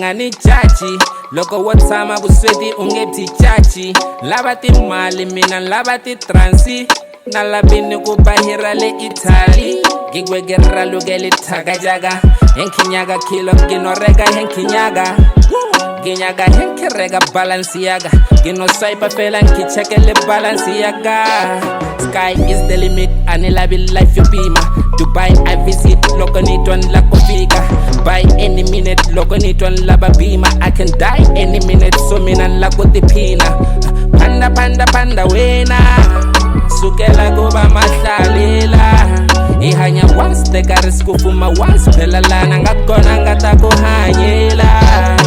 ngani chachi loko wo tshama vusweti u nge byi chachi lava timali mina lava titransi na lavini ku bahira le Italy gigwegerra lugeli thakajaga henkhinyaga kilo ginorega henkhinyaga ginyaga henkirega balansiyaga gino swipe fela nkicheke le balansiyaga sky is the limit anilavi life yo pima Dubai I visit loko nitwa nla kufika by any minute loko nitwa nlava bima I can die any minute so mina nla kutiphina panda panda panda wena sukela kuba mahlalela ihanya once teka risk kufuma once phela lana ngakona ngata kuhanyela